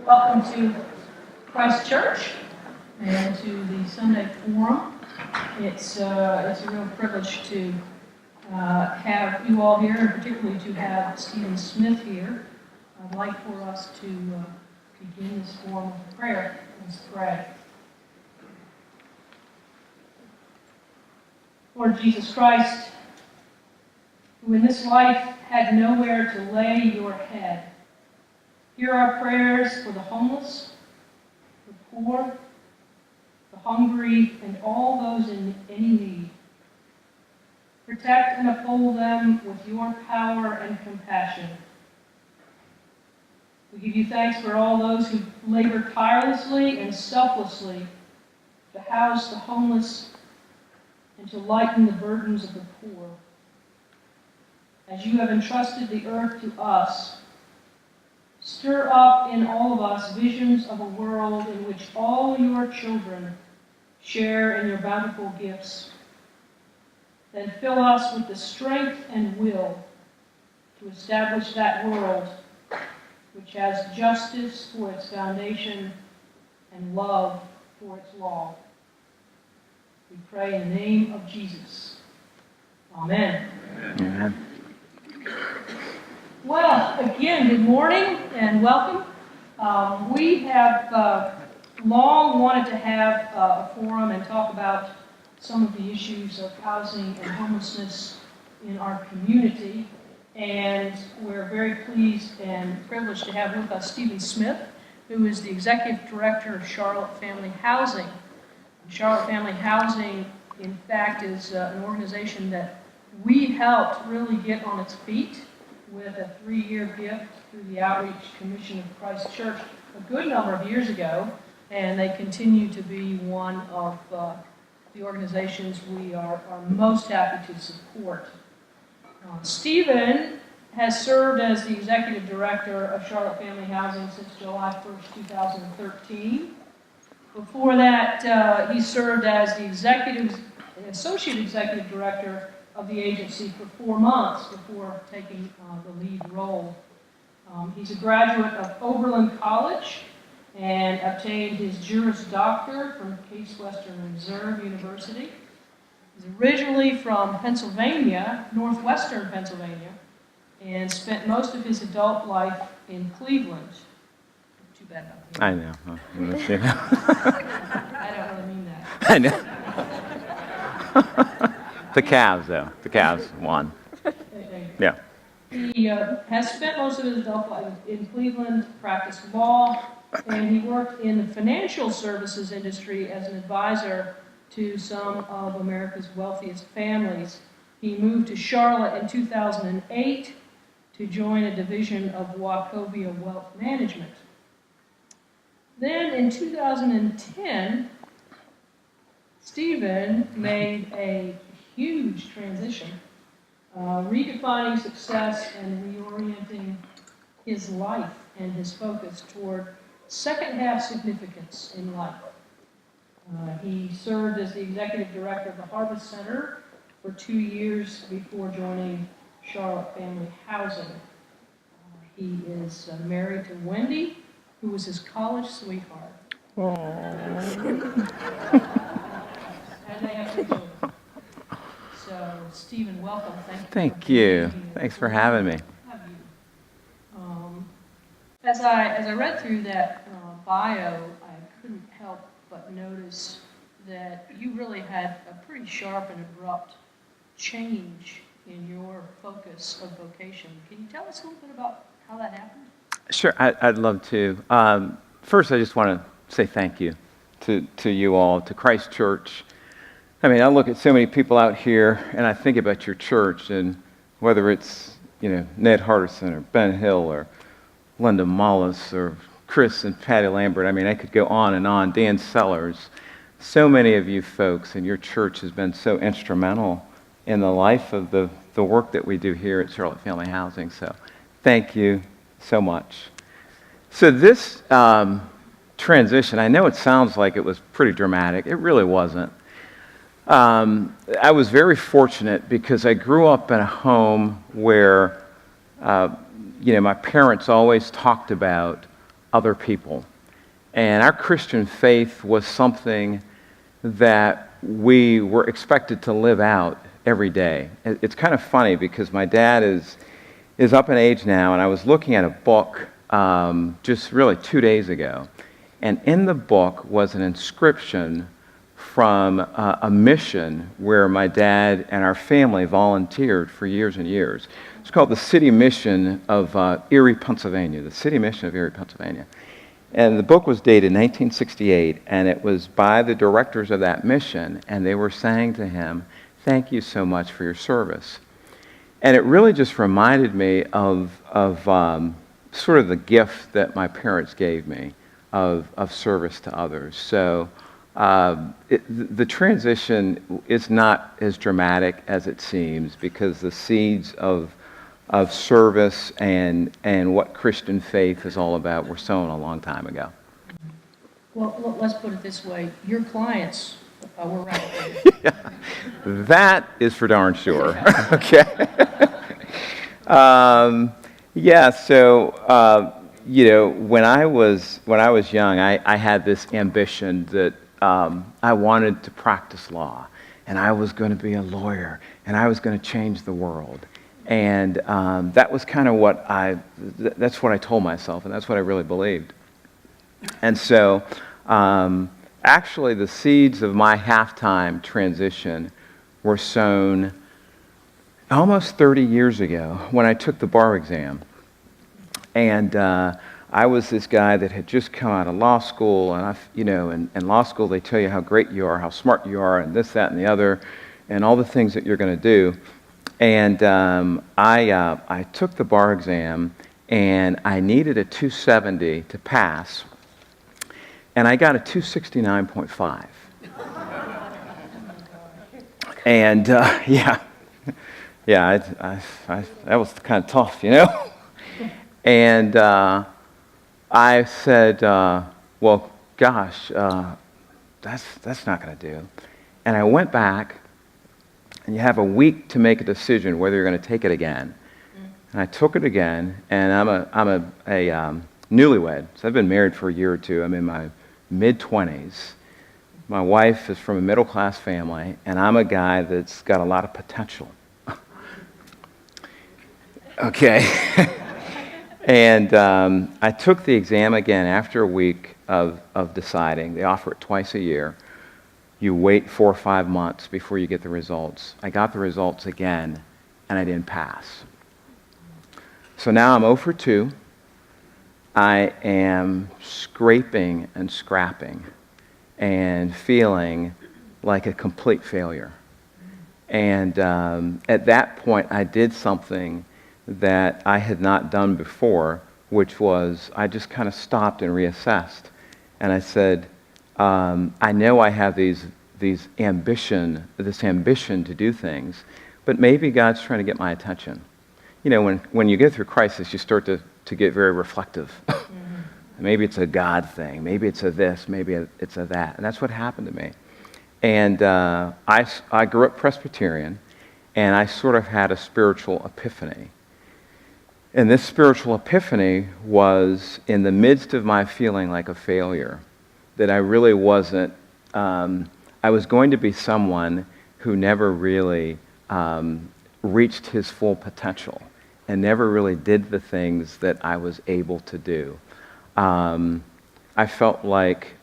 Welcome to Christ Church and to the Sunday Forum. It's a real privilege to have you all here, and particularly to have Stephen Smith here. I'd like for us to begin this forum with prayer. Let's pray. Lord Jesus Christ, who in this life had nowhere to lay your head, hear our prayers for the homeless, the poor, the hungry, and all those in any need. Protect and uphold them with your power and compassion. We give you thanks for all those who labor tirelessly and selflessly to house the homeless and to lighten the burdens of the poor. As you have entrusted the earth to us, stir up in all of us visions of a world in which all your children share in your bountiful gifts. Then fill us with the strength and will to establish that world which has justice for its foundation and love for its law. We pray in the name of Jesus. Amen. Amen. Well, again, good morning and welcome. We have long wanted to have a forum and talk about some of the issues of housing and homelessness in our community. And we're very pleased and privileged to have with us Stephen Smith, who is the Executive Director of Charlotte Family Housing. Charlotte Family Housing, in fact, is an organization that we helped really get on its feet with a 3-year gift through the Outreach Commission of Christ Church a good number of years ago, and they continue to be one of the organizations we are most happy to support. Stephen has served as the Executive Director of Charlotte Family Housing since July 1st, 2013. Before that, he served as the Associate Executive Director of the agency for 4 months before taking the lead role. He's a graduate of Oberlin College and obtained his Juris Doctor from Case Western Reserve University. He's originally from Pennsylvania, northwestern Pennsylvania, and spent most of his adult life in Cleveland. Too bad about I know. I don't really mean that. I know. The Cavs, though. The Cavs won. Yeah. He has spent most of his adult life in Cleveland, practiced law, and he worked in the financial services industry as an advisor to some of America's wealthiest families. He moved to Charlotte in 2008 to join a division of Wachovia Wealth Management. Then in 2010, Stephen made a huge transition, redefining success and reorienting his life and his focus toward second-half significance in life. He served as the Executive Director of the Harvest Center for 2 years before joining Charlotte Family Housing. He is married to Wendy, who was his college sweetheart. And they have 2 children. So, Stephen, welcome. Thank you. Thanks for having me. As I read through that bio, I couldn't help but notice that you really had a pretty sharp and abrupt change in your focus of vocation. Can you tell us a little bit about how that happened? Sure, I'd love to. First, I just want to say thank you to you all, to Christ Church. I mean, I look at so many people out here, and I think about your church, and whether it's, Ned Hardison or Ben Hill or Linda Marleaux or Chris and Patty Lambert. I mean, I could go on and on. Dan Sellers. So many of you folks, and your church has been so instrumental in the life of the work that we do here at Charlotte Family Housing. So thank you so much. So this transition, I know it sounds like it was pretty dramatic. It really wasn't. I was very fortunate because I grew up in a home where, my parents always talked about other people. And our Christian faith was something that we were expected to live out every day. It's kind of funny because my dad is up in age now, and I was looking at a book just really 2 days ago. And in the book was an inscription from a mission where my dad and our family volunteered for years and years. It's called the City Mission of Erie, Pennsylvania, the City Mission of Erie, Pennsylvania. And the book was dated 1968, and it was by the directors of that mission, and they were saying to him, "Thank you so much for your service." And it really just reminded me of sort of the gift that my parents gave me of service to others. So the transition is not as dramatic as it seems, because the seeds of service and what Christian faith is all about were sown a long time ago. Well, let's put it this way. Your clients were right. Yeah, that is for darn sure. Okay. When I was young, I had this ambition that I wanted to practice law, and I was going to be a lawyer, and I was going to change the world. And that was kind of that's what I told myself, and that's what I really believed. And so, actually, the seeds of my halftime transition were sown almost 30 years ago when I took the bar exam. And I was this guy that had just come out of law school, and in law school they tell you how great you are, how smart you are, and this, that, and the other, and all the things that you're going to do. And I took the bar exam, and I needed a 270 to pass, and I got a 269.5. And that was kind of tough, And I said, well, gosh, that's not going to do. And I went back, and you have a week to make a decision whether you're going to take it again. And I took it again, and I'm a newlywed, so I've been married for a year or two. I'm in my mid-20s. My wife is from a middle-class family, and I'm a guy that's got a lot of potential. Okay. And I took the exam again after a week of deciding. They offer it twice a year. You wait 4 or 5 months before you get the results. I got the results again, and I didn't pass. So now I'm 0 for 2. I am scraping and scrapping and feeling like a complete failure. And at that point, I did something that I had not done before, which was I just kind of stopped and reassessed. And I said, I know I have this ambition to do things, but maybe God's trying to get my attention. When you get through crisis, you start to get very reflective. Mm-hmm. Maybe it's a God thing. Maybe it's a this. Maybe it's a that. And that's what happened to me. And I grew up Presbyterian, and I sort of had a spiritual epiphany. And this spiritual epiphany was in the midst of my feeling like a failure, that I really wasn't, I was going to be someone who never really reached his full potential and never really did the things that I was able to do. I felt like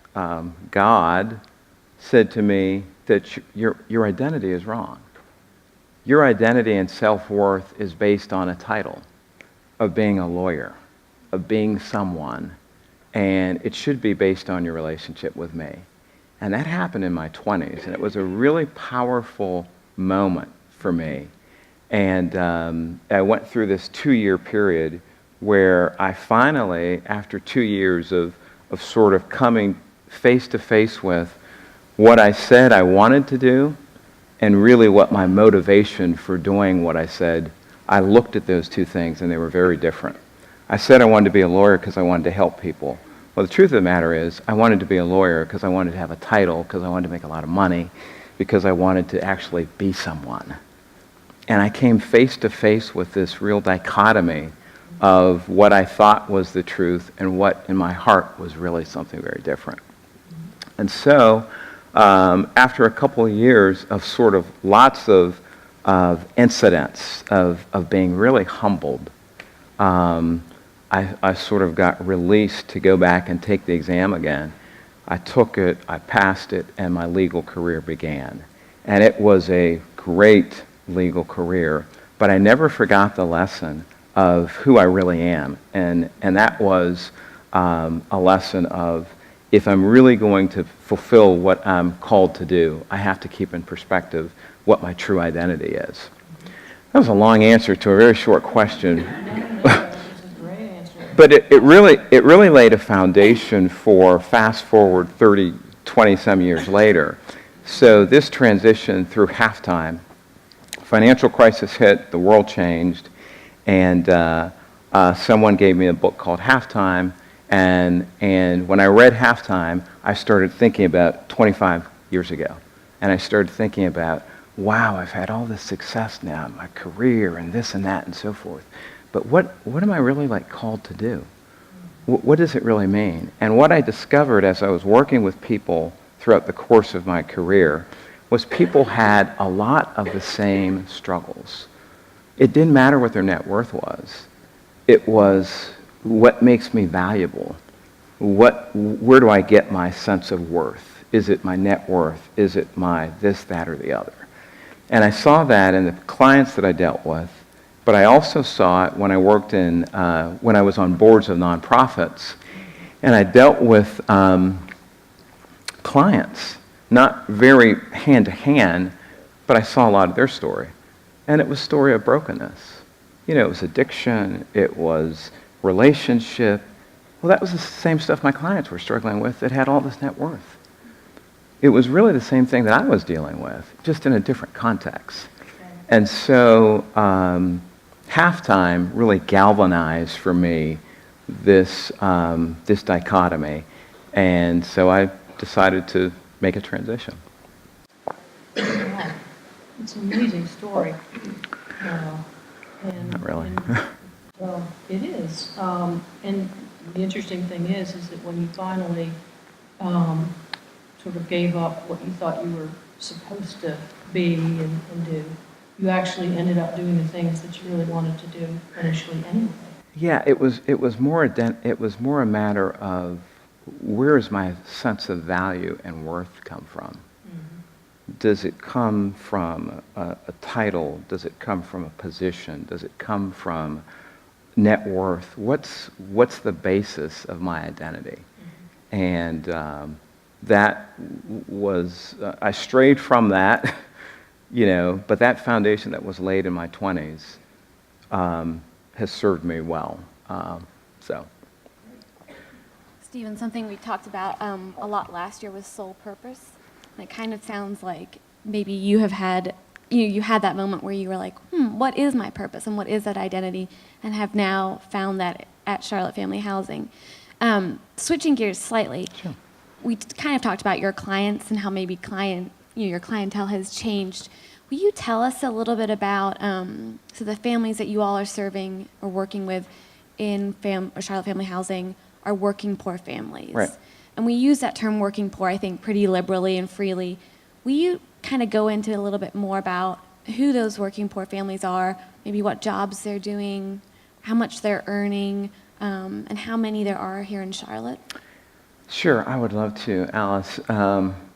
God said to me that your identity is wrong. Your identity and self-worth is based on a title of being a lawyer, of being someone, and it should be based on your relationship with me. And that happened in my 20s, and it was a really powerful moment for me. And I went through this 2-year period where I finally, after 2 years of sort of coming face to face with what I said I wanted to do and really what my motivation for doing what I said, I looked at those two things, and they were very different. I said I wanted to be a lawyer because I wanted to help people. Well, the truth of the matter is I wanted to be a lawyer because I wanted to have a title, because I wanted to make a lot of money, because I wanted to actually be someone. And I came face to face with this real dichotomy of what I thought was the truth and what in my heart was really something very different. And so, after a couple of years of sort of lots of incidents of being really humbled, I sort of got released to go back and take the exam again. I took it, I passed it, and my legal career began. And it was a great legal career, but I never forgot the lesson of who I really am. And that was a lesson of, if I'm really going to fulfill what I'm called to do, I have to keep in perspective what my true identity is. That was a long answer to a very short question. But it really laid a foundation for fast forward 20-some years later. So this transition through halftime, financial crisis hit, the world changed, and someone gave me a book called Halftime, and when I read Halftime, I started thinking about 25 years ago. And I started thinking about, wow, I've had all this success now in my career and this and that and so forth. But what am I really called to do? What does it really mean? And what I discovered as I was working with people throughout the course of my career was people had a lot of the same struggles. It didn't matter what their net worth was. It was, what makes me valuable? Where do I get my sense of worth? Is it my net worth? Is it my this, that, or the other? And I saw that in the clients that I dealt with, but I also saw it when I worked when I was on boards of nonprofits, and I dealt with clients, not very hand-to-hand, but I saw a lot of their story. And it was a story of brokenness. It was addiction, it was relationship. Well, that was the same stuff my clients were struggling with that had all this net worth. It was really the same thing that I was dealing with, just in a different context. And so Halftime really galvanized for me this dichotomy. And so I decided to make a transition. Wow. It's an amazing story. Not really. It is. And the interesting thing is that when you finally sort of gave up what you thought you were supposed to be and do, you actually ended up doing the things that you really wanted to do initially anyway. Yeah, it was more a matter of, where does my sense of value and worth come from? Mm-hmm. Does it come from a title? Does it come from a position? Does it come from net worth? What's the basis of my identity? Mm-hmm. And that was, I strayed from that, but that foundation that was laid in my 20s has served me well. Stephen, something we talked about a lot last year was soul purpose. And it kind of sounds like maybe you have had, you had that moment where you were like, what is my purpose and what is that identity, and have now found that at Charlotte Family Housing. Switching gears slightly, sure. We kind of talked about your clients and how maybe your clientele has changed. Will you tell us a little bit about so the families that you all are serving or working with in Charlotte Family Housing are working poor families? Right. And we use that term working poor, I think, pretty liberally and freely. Will you kind of go into a little bit more about who those working poor families are, maybe what jobs they're doing, how much they're earning, and how many there are here in Charlotte? Sure, I would love to, Alice.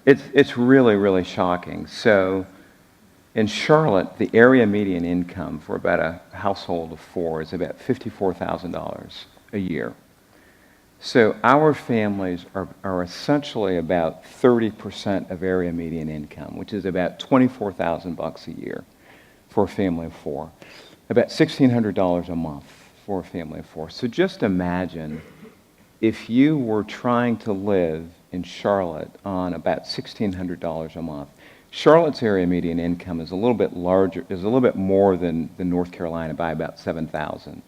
It's really, really shocking. So in Charlotte, the area median income for about a household of four is about $54,000 a year. So our families are essentially about 30% of area median income, which is about $24,000 a year for a family of four. About $1,600 a month for a family of four. So just imagine if you were trying to live in Charlotte on about $1,600 a month. Charlotte's area median income is a little bit larger, is a little bit more than North Carolina by about $7,000,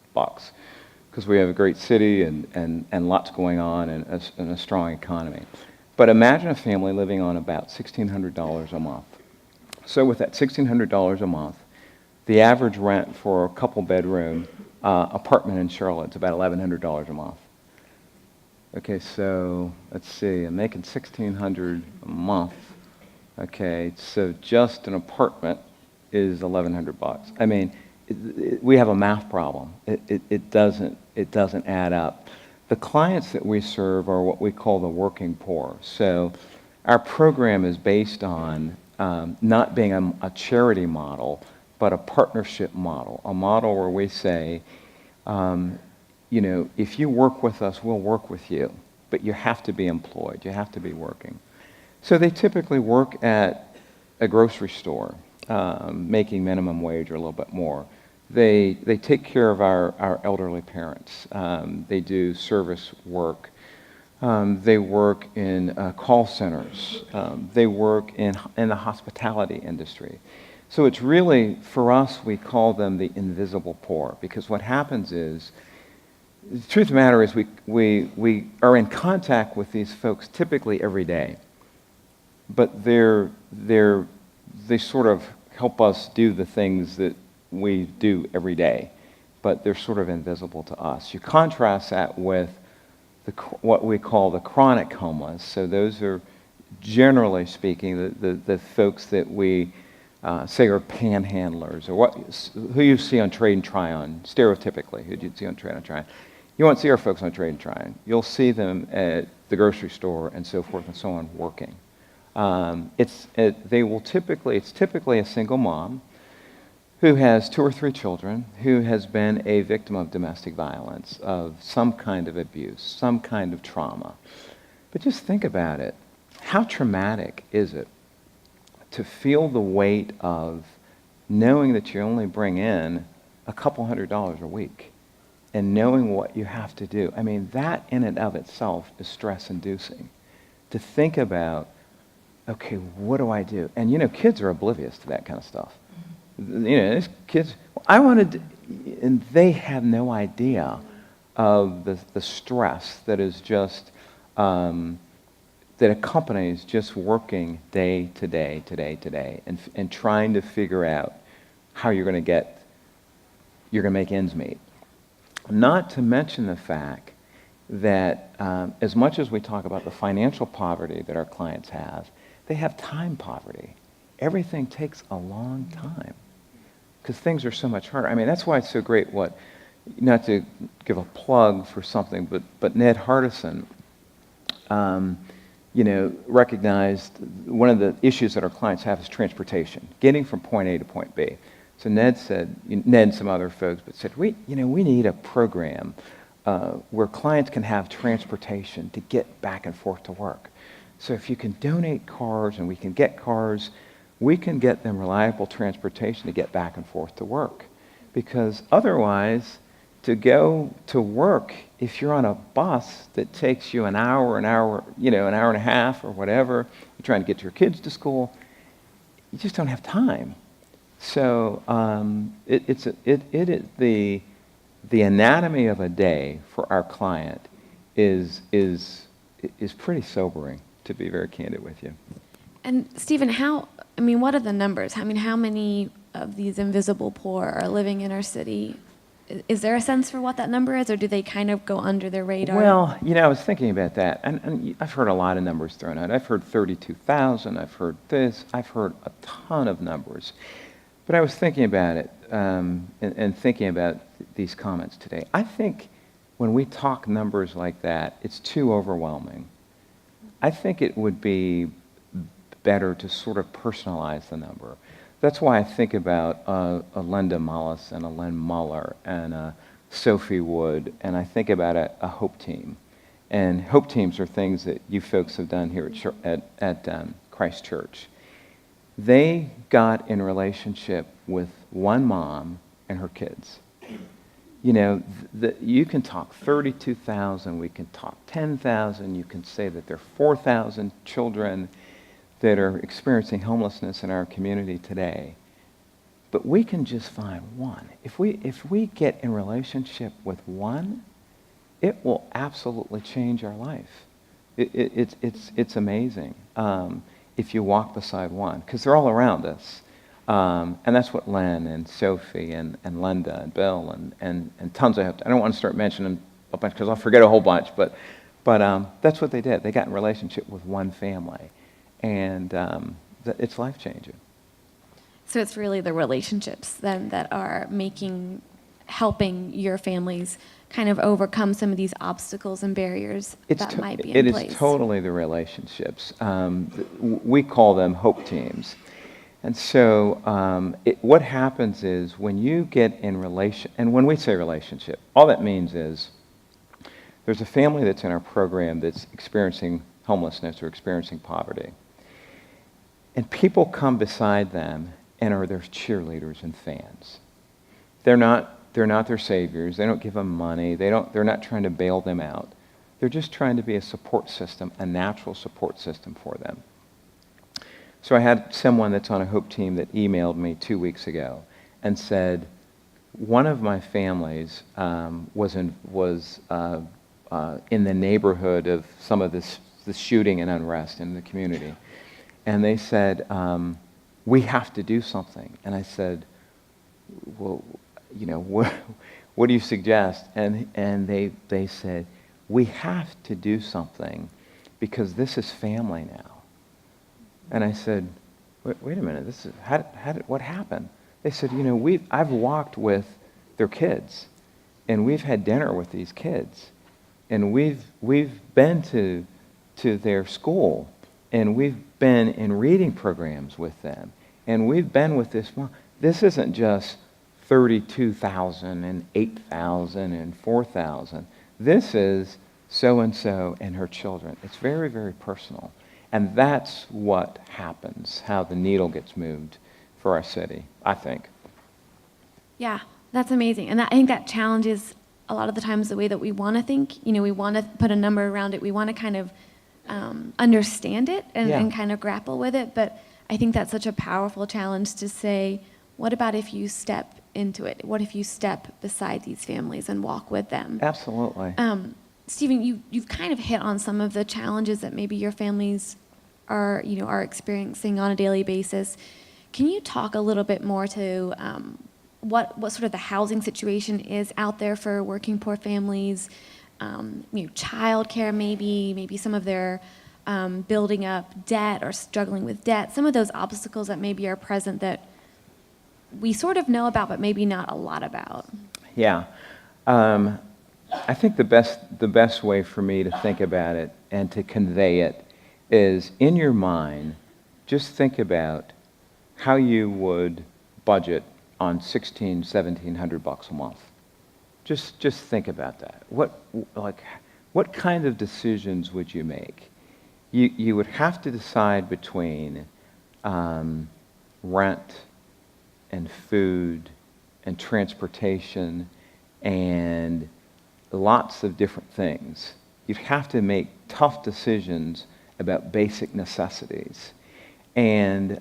because we have a great city and lots going on and a strong economy. But imagine a family living on about $1,600 a month. So with that $1,600 a month, the average rent for a couple bedroom apartment in Charlotte. It's about $1,100 a month. Okay, so let's see, I'm making $1,600 a month. Okay, so just an apartment is $1,100. I mean, we have a math problem. It doesn't add up. The clients that we serve are what we call the working poor. So our program is based on not being a charity model, but a partnership model, a model where we say, if you work with us, we'll work with you, but you have to be employed, you have to be working. So they typically work at a grocery store, making minimum wage or a little bit more. They take care of our elderly parents. They do service work. They work in call centers. They work in the hospitality industry. So it's really, for us, we call them the invisible poor, because what happens is, the truth of the matter is we are in contact with these folks typically every day, but they sort of help us do the things that we do every day, but they're sort of invisible to us. You contrast that with what we call the chronic homeless. So those are, generally speaking, the folks that we say are panhandlers, or who you see on Trade and Try-On, stereotypically, who do you see on Trade and Try-On? You won't see our folks on Trade and Try-On. You'll see them at the grocery store and so forth and so on working. It's typically a single mom who has 2 or 3 children, who has been a victim of domestic violence, of some kind of abuse, some kind of trauma. But just think about it. How traumatic is it to feel the weight of knowing that you only bring in a couple $100s a week and knowing what you have to do? I mean, that in and of itself is stress-inducing. To think about, okay, what do I do? And, kids are oblivious to that kind of stuff. These kids, and they have no idea of the stress that is just, that accompanies just working day to day, and trying to figure out how you're going to make ends meet. Not to mention the fact that as much as we talk about the financial poverty that our clients have, they have time poverty. Everything takes a long time because things are so much harder. I mean, that's why it's so great not to give a plug for something, but Ned Hardison, recognized one of the issues that our clients have is transportation, getting from point A to point B. So Ned and some other folks, said, we need a program where clients can have transportation to get back and forth to work. So if you can donate cars and we can get cars, we can get them reliable transportation to get back and forth to work. Because otherwise, to go to work, if you're on a bus that takes you an hour and a half or whatever, you're trying to get your kids to school, you just don't have time. So it is the anatomy of a day for our client is pretty sobering, to be very candid with you. And Stephen, what are the numbers? How many of these invisible poor are living in our city? Is there a sense for what that number is, or do they kind of go under the radar? Well, I was thinking about that, and I've heard a lot of numbers thrown out. I've heard 32,000, I've heard this, I've heard a ton of numbers. But I was thinking about it, and thinking about these comments today. I think when we talk numbers like that, it's too overwhelming. I think it would be better to sort of personalize the number. That's why I think about a Linda Mullis and a Len Muller and a Sophie Wood, and I think about a Hope Team. And Hope Teams are things that you folks have done here at Christ Church. They got in relationship with one mom and her kids. You can talk 32,000, we can talk 10,000, you can say that there are 4,000 children that are experiencing homelessness in our community today. But we can just find one. If we get in relationship with one, it will absolutely change our life. It's amazing if you walk beside one, because they're all around us. And that's what Len and Sophie and Linda and Bill and tons of, I don't want to start mentioning a bunch because I'll forget a whole bunch, but that's what they did. They got in relationship with one family, and it's life-changing. So it's really the relationships then that are helping your families kind of overcome some of these obstacles and barriers that might be in place. It is totally the relationships. We call them hope teams. And so what happens is when you get in and when we say relationship, all that means is there's a family that's in our program that's experiencing homelessness or experiencing poverty. And people come beside them and are their cheerleaders and fans. They're not their saviors. They don't give them money. They're not trying to bail them out. They're just trying to be a support system, a natural support system for them. So I had someone that's on a Hope team that emailed me 2 weeks ago and said, one of my families was in the neighborhood of some of this shooting and unrest in the community. And they said, we have to do something. And I said, well, what do you suggest? And they said, we have to do something because this is family now. And I said, wait a minute, what happened? They said, I've walked with their kids, and we've had dinner with these kids, and we've been to their school, and we've been in reading programs with them, and we've been with this mom. This isn't just 32,000 and 8,000 and 4,000. This is so-and-so and her children. It's very, very personal. And that's what happens, how the needle gets moved for our city, I think. Yeah, that's amazing. And I think that challenges a lot of the times the way that we want to think. We want to put a number around it. We want to kind of understand it and kind of grapple with it. But I think that's such a powerful challenge to say, what about if you step into it? What if you step beside these families and walk with them? Absolutely. Stephen, you've kind of hit on some of the challenges that maybe your families are experiencing on a daily basis. Can you talk a little bit more to what sort of the housing situation is out there for working poor families? Childcare, maybe some of their building up debt or struggling with debt. Some of those obstacles that maybe are present that we sort of know about, but maybe not a lot about. Yeah. I think the best way for me to think about it and to convey it is in your mind, just think about how you would budget on $1,700 a month. Just think about that. What kind of decisions would you make? You would have to decide between rent and food and transportation and lots of different things. You'd have to make tough decisions about basic necessities. And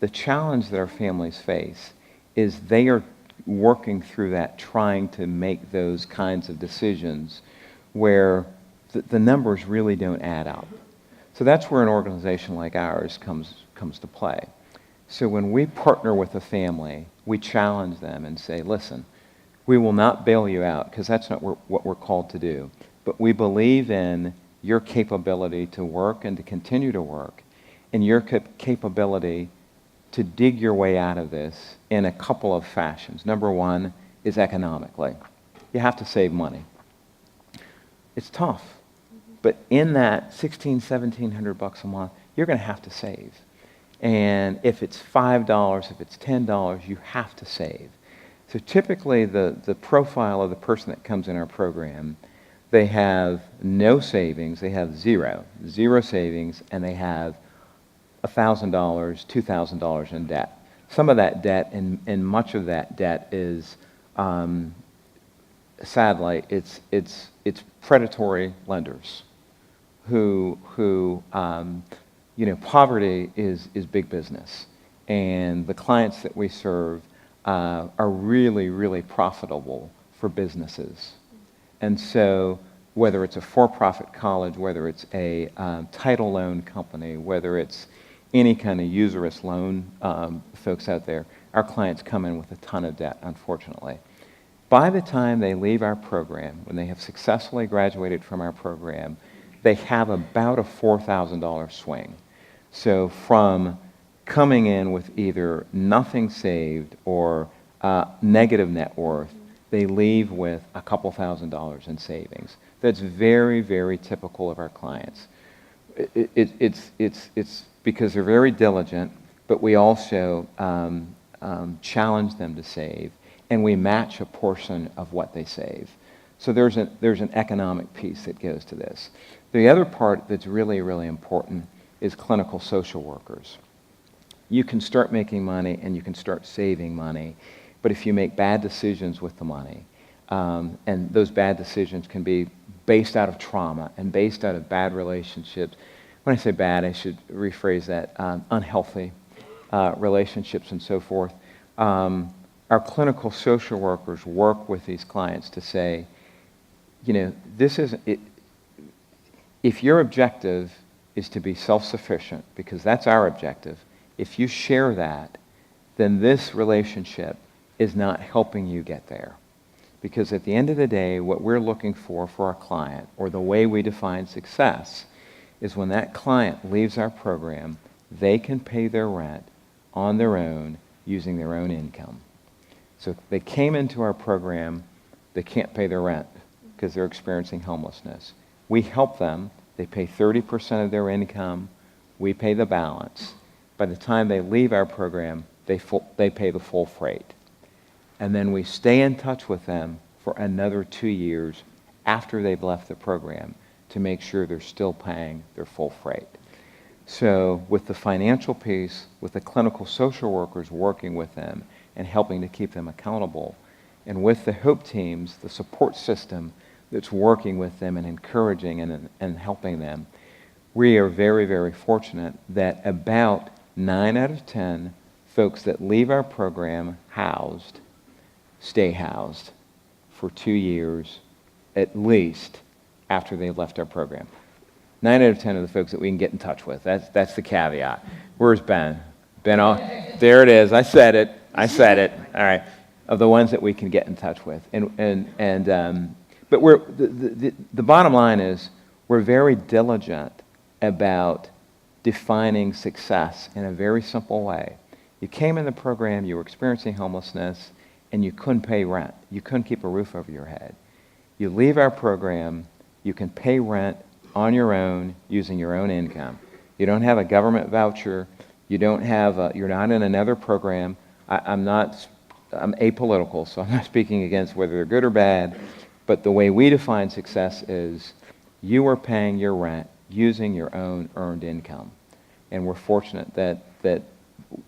the challenge that our families face is they are working through that, trying to make those kinds of decisions where the numbers really don't add up. So that's where an organization like ours comes to play. So when we partner with a family, we challenge them and say, listen, we will not bail you out because that's not what we're called to do. But we believe in your capability to work and to continue to work, and your capability to dig your way out of this in a couple of fashions. Number one is economically. You have to save money. It's tough. But in that $1,700 a month, you're going to have to save. And if it's $5, if it's $10, you have to save. So typically the profile of the person that comes in our program, they have no savings, they have zero savings, and they have $1,000, $2,000 in debt. Some of that debt and much of that debt is, sadly, it's predatory lenders who poverty is big business, and the clients that we serve are really, really profitable for businesses. And so whether it's a for-profit college, whether it's a title loan company, whether it's any kind of usurious loan folks out there, our clients come in with a ton of debt, unfortunately. By the time they leave our program, when they have successfully graduated from our program, they have about a $4,000 swing. So from coming in with either nothing saved or negative net worth, they leave with a couple $1,000s in savings. That's very, very typical of our clients. It's because they're very diligent, but we also challenge them to save, and we match a portion of what they save. So there's an economic piece that goes to this. The other part that's really, really important is clinical social workers. You can start making money and you can start saving money, but if you make bad decisions with the money, and those bad decisions can be based out of trauma and based out of bad relationships. When I say bad, I should rephrase that, unhealthy relationships and so forth. Our clinical social workers work with these clients to say, this is it. If your objective is to be self-sufficient, because that's our objective, if you share that, then this relationship is not helping you get there. Because at the end of the day, what we're looking for our client, or the way we define success, is when that client leaves our program, they can pay their rent on their own using their own income. So if they came into our program, they can't pay their rent because they're experiencing homelessness. We help them. They pay 30% of their income. We pay the balance. By the time they leave our program, they pay the full freight. And then we stay in touch with them for another 2 years after they've left the program to make sure they're still paying their full freight. So with the financial piece, with the clinical social workers working with them and helping to keep them accountable, and with the HOPE teams, the support system that's working with them and encouraging and helping them, we are very, very fortunate that about 9 out of 10 folks that leave our program housed stay housed for 2 years at least after they left our program. 9 out of 10 of the folks that we can get in touch with. That's the caveat. Where's Ben? Ben, there it is. I said it. All right. Of the ones that we can get in touch with. But the bottom line is we're very diligent about defining success in a very simple way. You came in the program, you were experiencing homelessness, and you couldn't pay rent. You couldn't keep a roof over your head. You leave our program, you can pay rent on your own using your own income. You don't have a government voucher. You're not in another program. I'm apolitical, so I'm not speaking against whether they're good or bad, but the way we define success is you are paying your rent using your own earned income. And we're fortunate that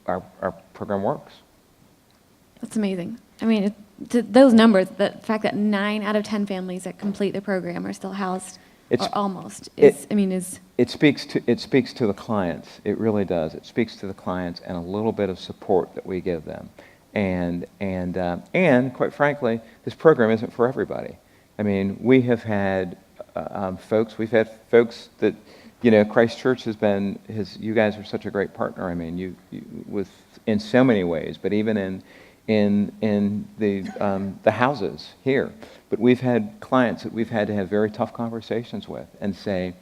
our program works. That's amazing. I mean, those numbers, the fact that 9 out of 10 families that complete the program are still housed, or almost, is. It speaks to the clients. It really does. It speaks to the clients and a little bit of support that we give them. And quite frankly, this program isn't for everybody. I mean, we have had folks that, Christ Church you guys are such a great partner. I mean, in so many ways, but even in the houses here. But we've had clients that we've had to have very tough conversations with and say,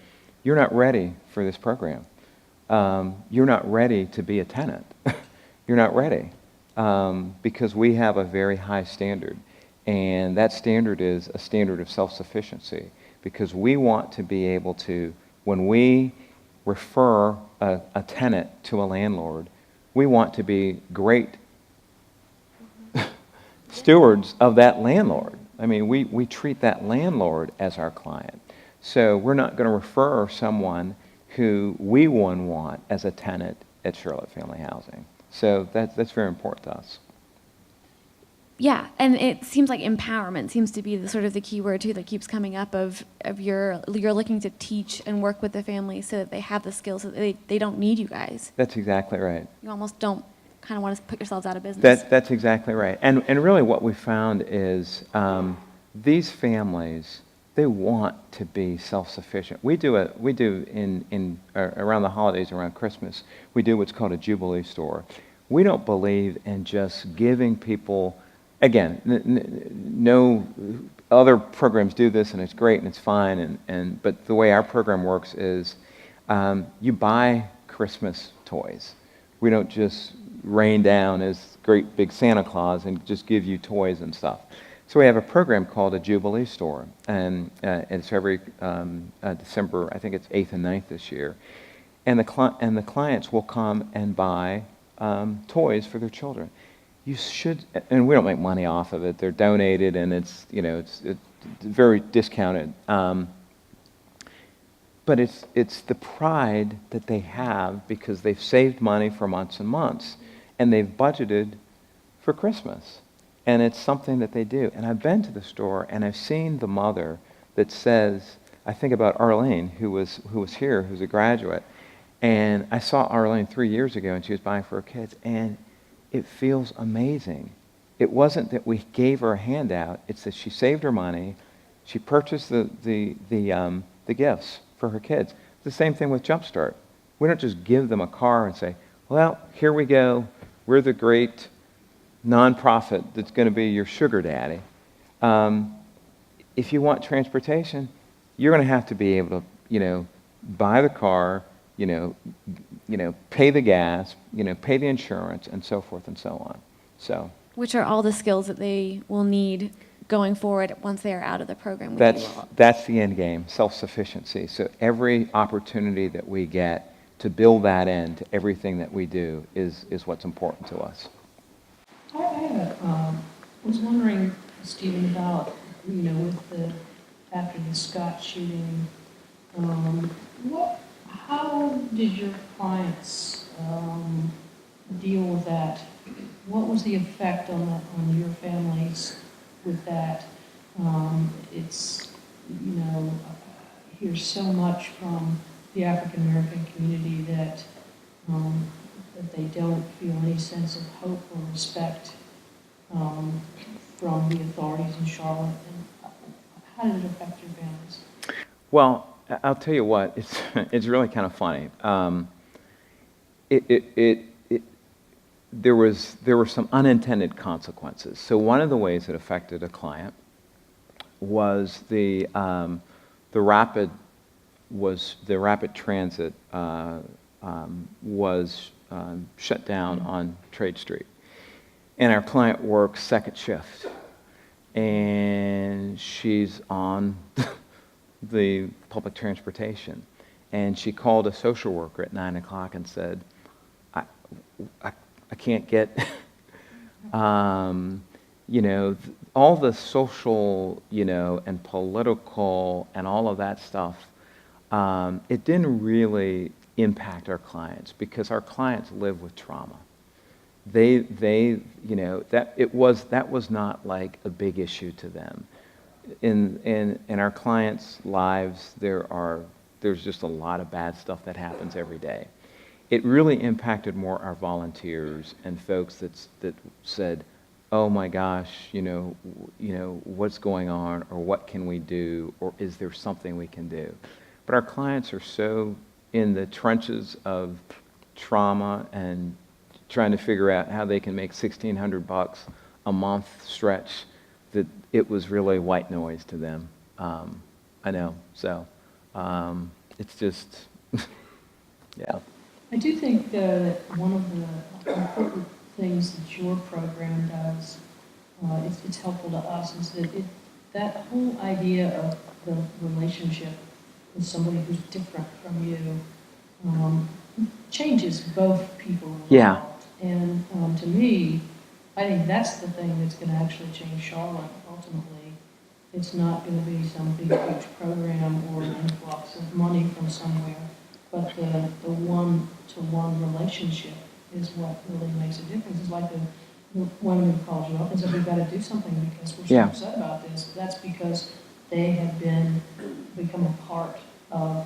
you're not ready for this program. You're not ready to be a tenant. You're not ready. Because we have a very high standard. And that standard is a standard of self-sufficiency. Because we want to be able to, when we refer a tenant to a landlord, we want to be great stewards of that landlord. I mean, we treat that landlord as our client. So we're not going to refer someone who we wouldn't want as a tenant at Charlotte Family Housing. So that's very important to us. Yeah, and it seems like empowerment seems to be the sort of the key word too that keeps coming up of you're looking to teach and work with the family so that they have the skills so that they don't need you guys. That's exactly right. You almost don't kind of want to put yourselves out of business. That's exactly right. And really what we found is these families, they want to be self-sufficient. We do around the holidays, around Christmas, we do what's called a Jubilee store. We don't believe in just giving people, again, no other programs do this and it's great and it's fine, but the way our program works is you buy Christmas toys. We don't just rain down as great big Santa Claus and just give you toys and stuff. So we have a program called a Jubilee store, and it's every December, I think it's 8th and 9th this year. And the clients will come and buy toys for their children. You should, and we don't make money off of it. They're donated, and it's very discounted. But it's the pride that they have because they've saved money for months and months, and they've budgeted for Christmas. And it's something that they do. And I've been to the store, and I've seen the mother that says, I think about Arlene, who was here, who's a graduate. And I saw Arlene 3 years ago, and she was buying for her kids. And it feels amazing. It wasn't that we gave her a handout. It's that she saved her money. She purchased the gifts for her kids. It's the same thing with Jumpstart. We don't just give them a car and say, well, here we go. We're the great nonprofit that's going to be your sugar daddy. If you want transportation, you're going to have to be able to, buy the car, pay the gas, pay the insurance, and so forth and so on. So, which are all the skills that they will need going forward once they are out of the program with you all. That's the end game, self-sufficiency. So every opportunity that we get to build that into everything that we do is what's important to us. I was wondering, Stephen, about, after the Scott shooting, how did your clients deal with that? What was the effect on your families with that? It's, I hear so much from the African American community that they don't feel any sense of hope or respect from the authorities in Charlotte. And how did it affect your families? Well, I'll tell you what, it's really kind of funny. There were some unintended consequences. So one of the ways it affected a client was the rapid transit was shut down on Trade Street. And our client works second shift. And she's on the public transportation. And she called a social worker at 9 o'clock and said, I can't get, all the social, and political and all of that stuff, it didn't really impact our clients because our clients live with trauma. That was not like a big issue to them. In our clients' lives, there's just a lot of bad stuff that happens every day. It really impacted more our volunteers and folks that said, "Oh my gosh, what's going on, or what can we do, or is there something we can do?" But our clients are so in the trenches of trauma and trying to figure out how they can make $1,600 a month stretch that it was really white noise to them. I know. So it's just, yeah. I do think that one of the important things that your program does, it's helpful to us, is that whole idea of the relationship with somebody who's different from you changes both people involved. Yeah. And to me, I think that's the thing that's going to actually change Charlotte ultimately. It's not going to be some big, huge program or an influx of money from somewhere, but the one-to-one relationship is what really makes a difference. It's like the woman who called you up and said, "We've got to do something because we're so upset about this." That's because they have become a part of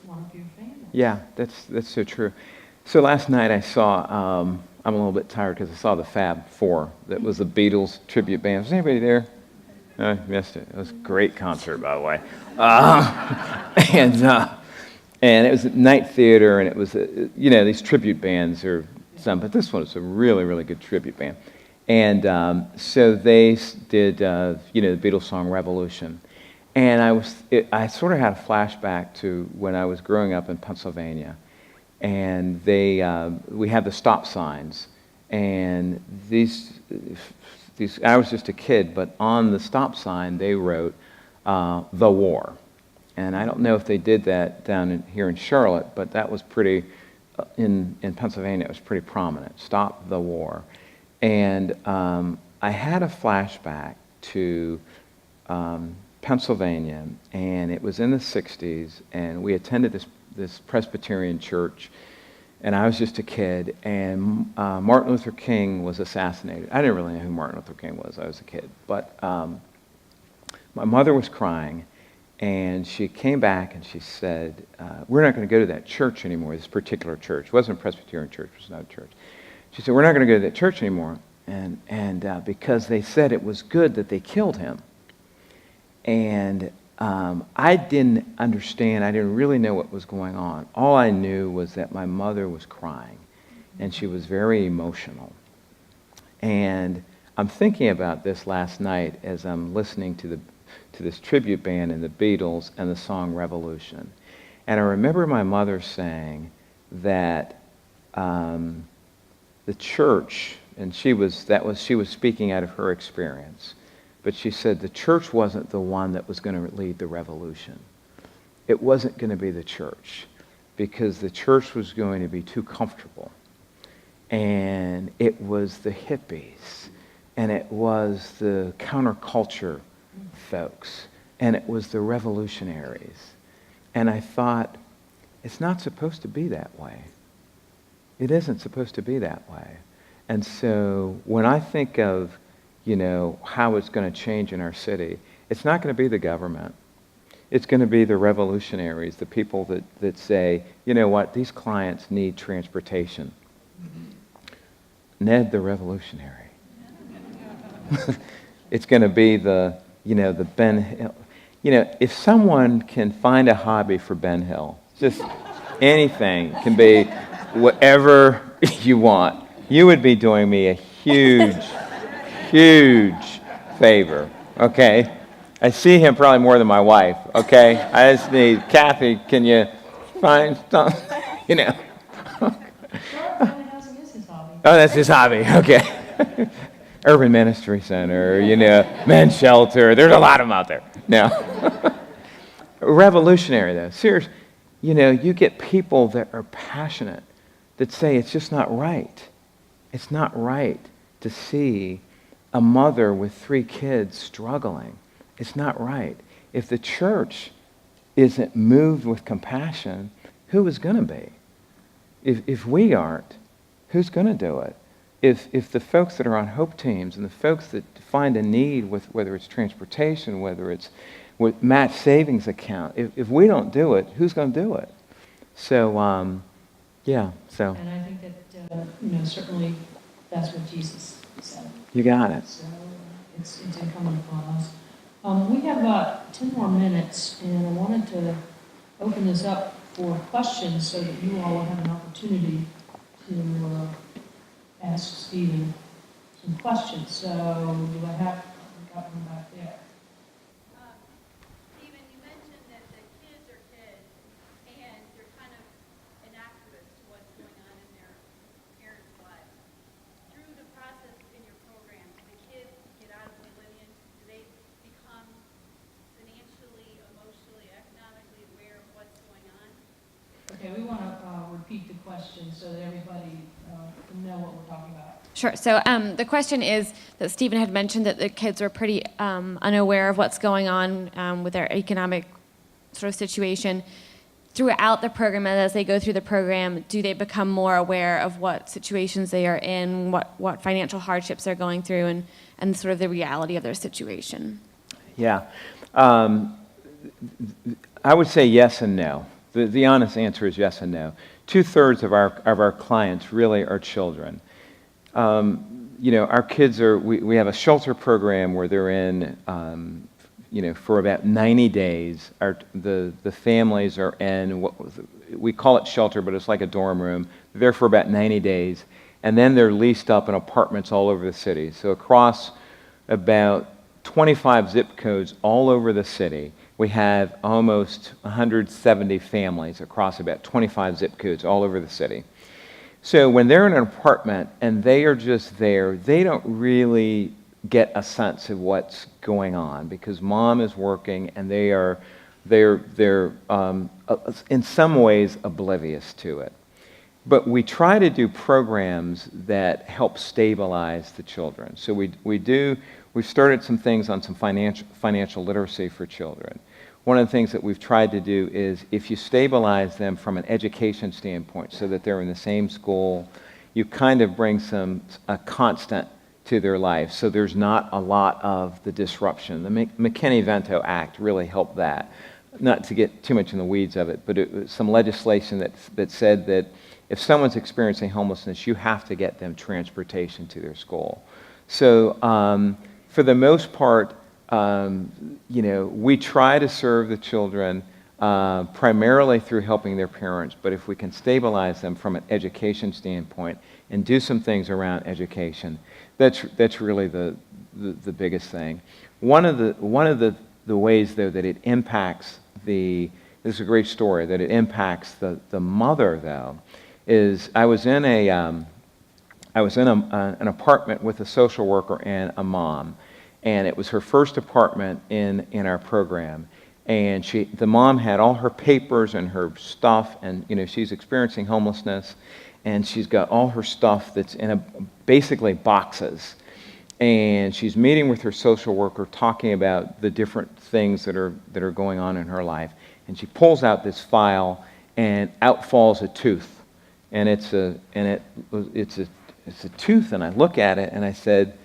one of your families. Yeah, that's so true. So last night I saw, I'm a little bit tired because I saw the Fab Four. That was the Beatles tribute band. Was anybody there? I missed it. It was a great concert, by the way. And it was at Night Theater, and it was, these tribute bands are some, but this one was a really, really good tribute band. And so they did, the Beatles song Revolution. And I sort of had a flashback to when I was growing up in Pennsylvania. And we had the stop signs. And these, I was just a kid, but on the stop sign they wrote, "The War." And I don't know if they did that here in Charlotte, but that was pretty, in Pennsylvania, it was pretty prominent. Stop the War. And I had a flashback to Pennsylvania, and it was in the 60s, and we attended this Presbyterian church, and I was just a kid, and Martin Luther King was assassinated. I didn't really know who Martin Luther King was. I was a kid. But my mother was crying, and she came back and she said, we're not going to go to that church anymore, this particular church. It wasn't a Presbyterian church. It was not a church. She said, we're not going to go to that church anymore, and because they said it was good that they killed him. And I didn't understand. I didn't really know what was going on. All I knew was that my mother was crying, and she was very emotional. And I'm thinking about this last night as I'm listening to this tribute band and the Beatles and the song Revolution. And I remember my mother saying that the church, and she was speaking out of her experience, but she said the church wasn't the one that was going to lead the revolution. It wasn't going to be the church, because the church was going to be too comfortable. And it was the hippies, and it was the counterculture folks, and it was the revolutionaries. And I thought, it's not supposed to be that way. It isn't supposed to be that way. And so when I think of how it's going to change in our city, it's not going to be the government. It's going to be the revolutionaries, the people that say, you know what, these clients need transportation. Ned the revolutionary. It's going to be the Ben Hill. If someone can find a hobby for Ben Hill, just anything can be whatever you want, you would be doing me a huge favor, okay? I see him probably more than my wife, okay? I just need, Kathy, can you find something, Housing is his hobby. Oh, that's his hobby, okay. Urban Ministry Center, men's shelter, there's a lot of them out there. Now, revolutionary though, serious, you get people that are passionate, that say it's just not right. It's not right to see a mother with 3 kids struggling. It's not right. If the church isn't moved with compassion, who is going to be? If we aren't, who's going to do it? If the folks that are on Hope teams and the folks that find a need with whether it's transportation, whether it's with match savings account, if we don't do it, who's going to do it? So, yeah. So. And I think that certainly that's what Jesus said. You got it. So it's incumbent upon us. We have about 10 more minutes, and I wanted to open this up for questions so that you all will have an opportunity to ask Stephen some questions. So do I have, I've got one back there. Stephen, you mentioned that the kids are kids, and they're kind of innocuous to what's going on in their parents' lives. Through the process in your program, do the kids get out of oblivion? Do they become financially, emotionally, economically aware of what's going on? Okay, we want to repeat the question so that everybody can know what we're talking about. Sure. So the question is that Stephen had mentioned that the kids were pretty unaware of what's going on with their economic sort of situation. Throughout the program, and as they go through the program, do they become more aware of what situations they are in, what financial hardships they're going through, and sort of the reality of their situation? Yeah. I would say yes and no. The honest answer is yes and no. 2/3 of our clients really are children. our kids we have a shelter program where they're in, for about 90 days. The families are in we call it shelter, but it's like a dorm room. They're there for about 90 days, and then they're leased up in apartments all over the city. So across about 25 zip codes all over the city, we have almost 170 families across about 25 zip codes all over the city. So when they're in an apartment and they are just there, they don't really get a sense of what's going on because mom is working and they're in some ways oblivious to it. But we try to do programs that help stabilize the children. So we've started some things on some financial literacy for children. One of the things that we've tried to do is if you stabilize them from an education standpoint so that they're in the same school, you kind of bring a constant to their life so there's not a lot of the disruption. The McKinney-Vento Act really helped that. Not to get too much in the weeds of it, but it was some legislation that said that if someone's experiencing homelessness, you have to get them transportation to their school. So for the most part, we try to serve the children primarily through helping their parents, but if we can stabilize them from an education standpoint and do some things around education, that's really the biggest thing. One of the ways, though, that it impacts this is a great story, that it impacts the mother, though, is I was in an apartment with a social worker and a mom, and it was her first apartment in our program. And the mom had all her papers and her stuff, and she's experiencing homelessness, and she's got all her stuff that's in basically boxes. And she's meeting with her social worker, talking about the different things that are going on in her life. And she pulls out this file, and out falls a tooth. And it's a tooth, and I look at it, and I said,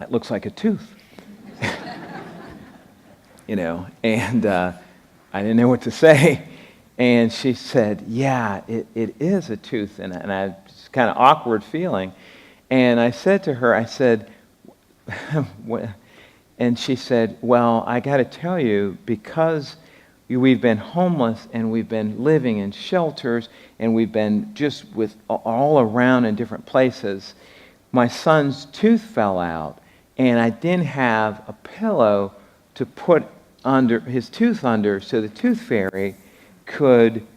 "It looks like a tooth." And I didn't know what to say. And she said, "Yeah, it is a tooth." And I just kind of awkward feeling. And I said to her, and she said, "Well, I got to tell you, because we've been homeless and we've been living in shelters and we've been just with all around in different places, my son's tooth fell out and I didn't have a pillow to put his tooth under so the tooth fairy could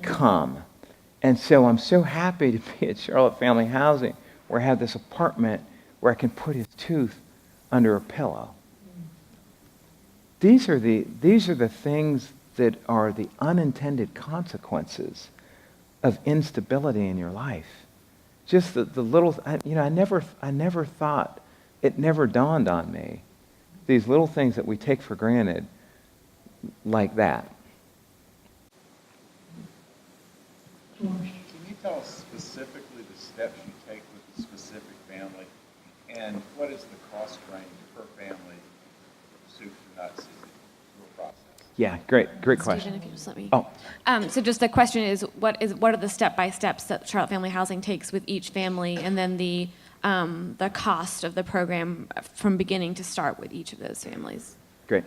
come. And so I'm so happy to be at Charlotte Family Housing where I have this apartment where I can put his tooth under a pillow." These are the things that are the unintended consequences of instability in your life. Just the little, I never thought, it never dawned on me, these little things that we take for granted like that. Can you tell us specifically the steps you take with the specific family, and what is the cost range per family, soup to nuts, your process? Yeah, great question. Stephen, if you just let me. Oh. So just the question is, what are the step-by-steps that Charlotte Family Housing takes with each family, and then the cost of the program from beginning to start with each of those families? Great.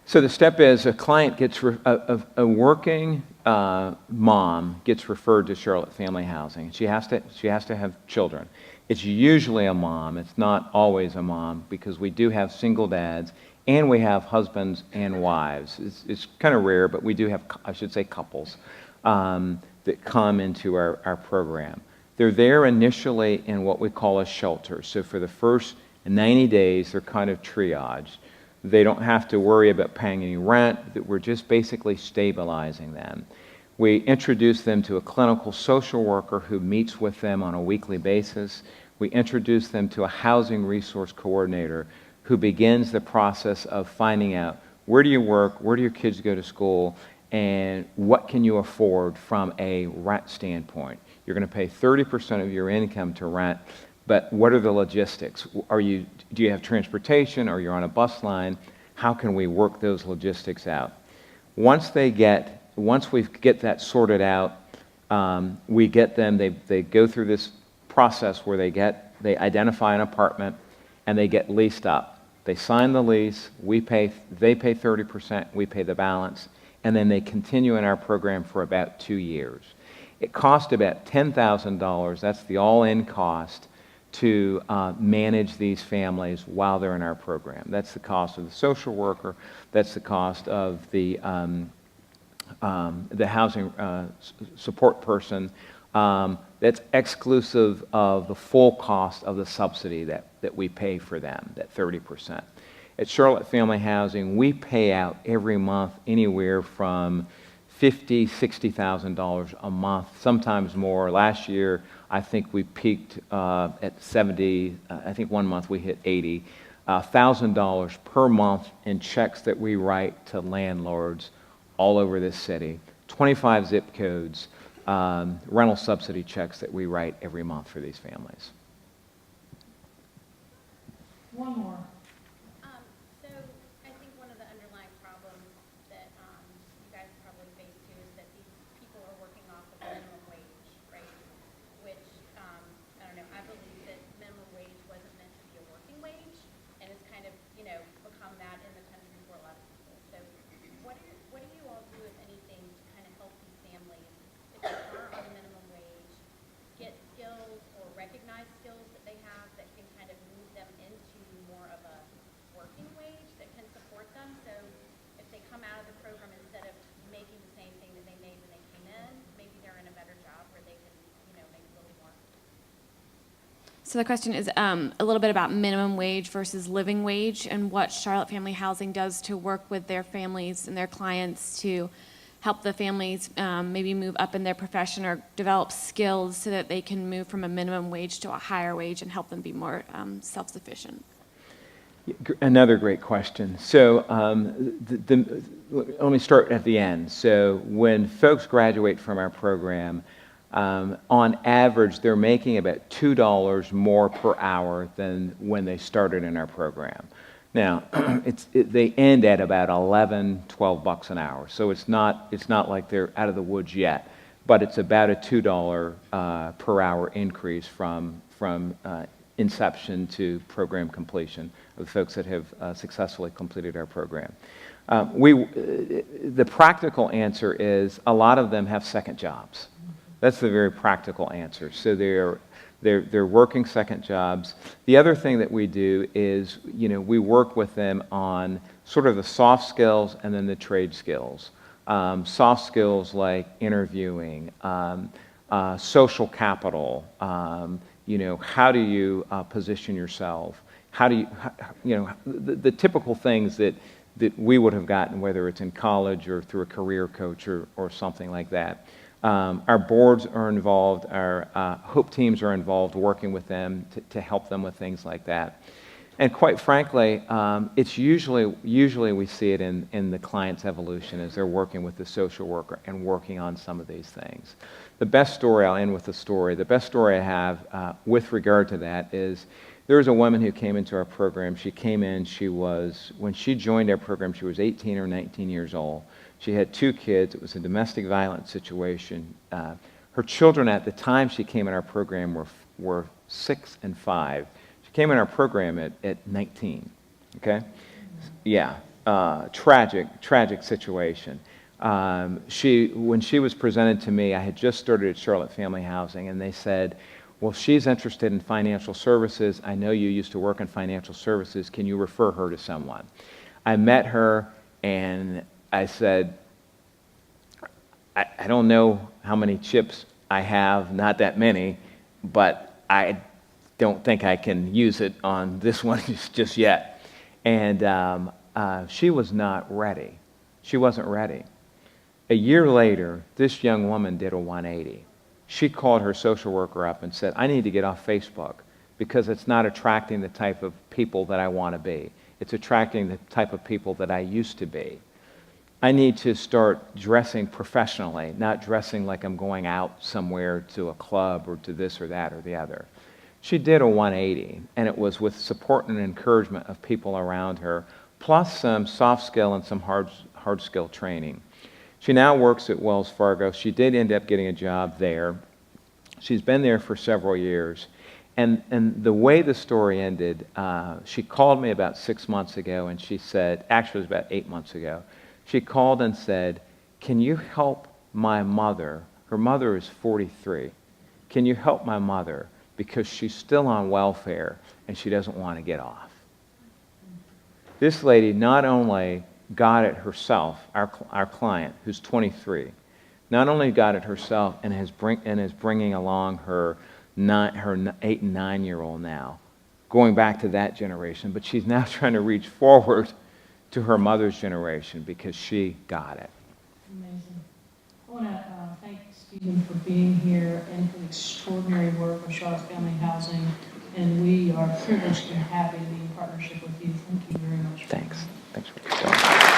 So the step is a client gets, a working mom gets referred to Charlotte Family Housing. She has to have children. It's usually a mom. It's not always a mom, because we do have single dads and we have husbands and wives. It's kind of rare, but we do have, I should say, couples that come into our program. They're there initially in what we call a shelter. So for the first 90 days, they're kind of triaged. They don't have to worry about paying any rent. That we're just basically stabilizing them. We introduce them to a clinical social worker who meets with them on a weekly basis. We introduce them to a housing resource coordinator who begins the process of finding out, where do you work, where do your kids go to school, and what can you afford from a rent standpoint. You're going to pay 30% of your income to rent, but what are the logistics? Do you have transportation, or you're on a bus line? How can we work those logistics out? Once we get that sorted out, we get them, they go through this process where they identify an apartment and they get leased up. They sign the lease, they pay 30%, we pay the balance, and then they continue in our program for about 2 years. It costs about $10,000, that's the all-in cost, to manage these families while they're in our program. That's the cost of the social worker, that's the cost of the housing support person. That's exclusive of the full cost of the subsidy that we pay for them, that 30%. At Charlotte Family Housing, we pay out every month anywhere from $50,000, $60,000 a month, sometimes more. Last year, I think we peaked at 70, I think one month we hit 80, $1,000 per month in checks that we write to landlords all over this city, 25 zip codes, rental subsidy checks that we write every month for these families. One more. So I think one of the underlying problems that you guys probably face too is that these people are working off of minimum wage, right? Which, I don't know, I believe that minimum wage wasn't meant to be a working wage, and it's kind of, become that in the country for a lot of people. So what do you all do, if anything, to kind of help these families, if they are on minimum wage, get skills or recognize skills that they have that can kind of move them into more of a working wage that can support them? So if they come out of the program, instead of making the same thing that they made when they came in, maybe they're in a better job where they can, make a little more. So the question is a little bit about minimum wage versus living wage and what Charlotte Family Housing does to work with their families and their clients to help the families maybe move up in their profession or develop skills so that they can move from a minimum wage to a higher wage and help them be more self-sufficient. Another great question. So let me start at the end. So when folks graduate from our program, on average, they're making about $2 more per hour than when they started in our program. Now, they end at about 11, 12 bucks an hour. So it's not like they're out of the woods yet, but it's about a $2 per hour increase from inception to program completion of the folks that have successfully completed our program. The practical answer is a lot of them have second jobs. That's the very practical answer. So they're working second jobs. The other thing that we do is, we work with them on sort of the soft skills and then the trade skills. Soft skills like interviewing, social capital, how do you position yourself? How do you, the typical things that we would have gotten, whether it's in college or through a career coach or something like that. Our boards are involved, our HOPE teams are involved working with them to help them with things like that. And quite frankly, it's usually we see it in the client's evolution as they're working with the social worker and working on some of these things. The best story, I'll end with a story, the best story I have with regard to that is there was a woman who came into our program. She came in, when she joined our program, she was 18 or 19 years old. She had 2 kids. It was a domestic violence situation. Her children at the time she came in our program were 6 and 5. She came in our program at 19, okay? Yeah, tragic situation. When she was presented to me, I had just started at Charlotte Family Housing, and they said, well, she's interested in financial services. I know you used to work in financial services. Can you refer her to someone? I met her, and I said, I don't know how many chips I have, not that many, but I don't think I can use it on this one just yet. And she was not ready. She wasn't ready. A year later, this young woman did a 180. She called her social worker up and said, I need to get off Facebook because it's not attracting the type of people that I want to be. It's attracting the type of people that I used to be. I need to start dressing professionally, not dressing like I'm going out somewhere to a club or to this or that or the other. She did a 180, and it was with support and encouragement of people around her, plus some soft skill and some hard skill training. She now works at Wells Fargo. She did end up getting a job there. She's been there for several years. And the way the story ended, she called me about 6 months ago, and she said, actually it was about 8 months ago, she called and said, can you help my mother? Her mother is 43. Can you help my mother? Because she's still on welfare, and she doesn't want to get off. This lady not only got it herself, our client, who's 23, not only got it herself and is bringing along her 8 and 9-year-old now, going back to that generation, but she's now trying to reach forward to her mother's generation because she got it. Amazing. I want to thank Stephen for being here and for the extraordinary work of Charlotte Family Housing, and we are privileged and happy to be in partnership with you. Thank you very much. Thanks. Thanks for your time.